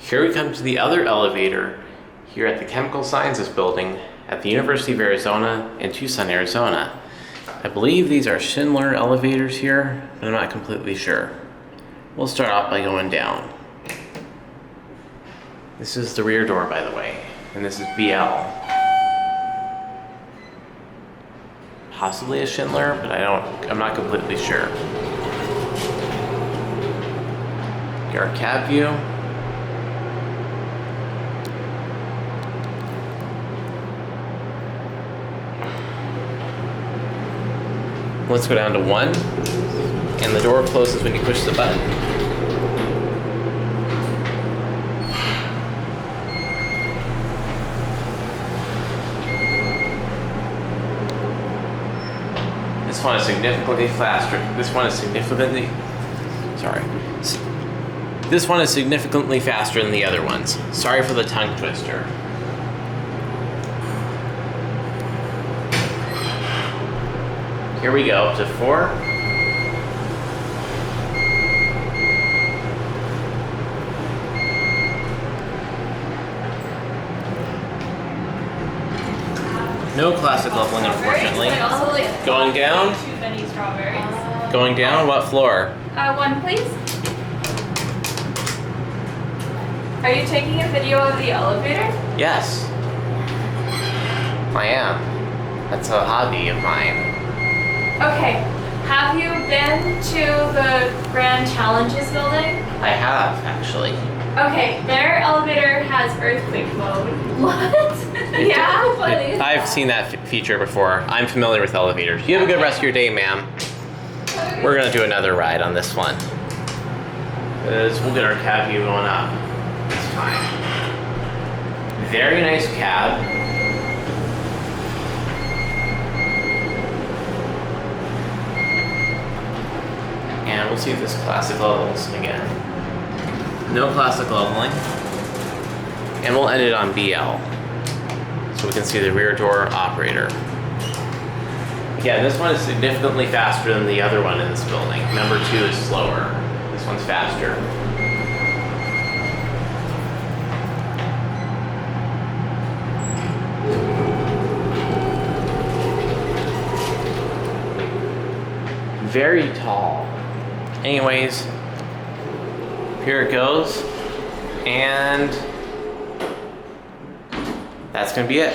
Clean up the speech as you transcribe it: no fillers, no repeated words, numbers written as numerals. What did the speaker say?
Here we come to the other elevator here at the Chemical Sciences Building at the University of Arizona in Tucson, Arizona. I believe these are Schindler elevators here, but I'm not completely sure. We'll start off by going down. This is the rear door, by the way, and this is BL. Possibly a Schindler, but I'm not completely sure. Here our cab view. Let's go down to 1, and the door closes when you push the button. This one is significantly faster. This one is significantly faster than the other ones. Sorry for the tongue twister. Here we go, up to 4. No classic leveling, unfortunately. Going down? Going down, what floor? 1, please. Are you taking a video of the elevator? Yes. I am. That's a hobby of mine. Okay. Have you been to the Grand Challenges building? I have, actually. Okay, their elevator has earthquake mode. What? Yeah? I've seen that feature before. I'm familiar with elevators. You have a good rest of your day, ma'am. We're gonna do another ride on this one. We'll get our cab view going up. It's fine. Very nice cab. And we'll see if this classic levels again. No classic leveling. And we'll end it on BL. So we can see the rear door operator. Again, this one is significantly faster than the other one in this building. Number 2 is slower. This one's faster. Very tall. Anyways, here it goes, and that's gonna be it.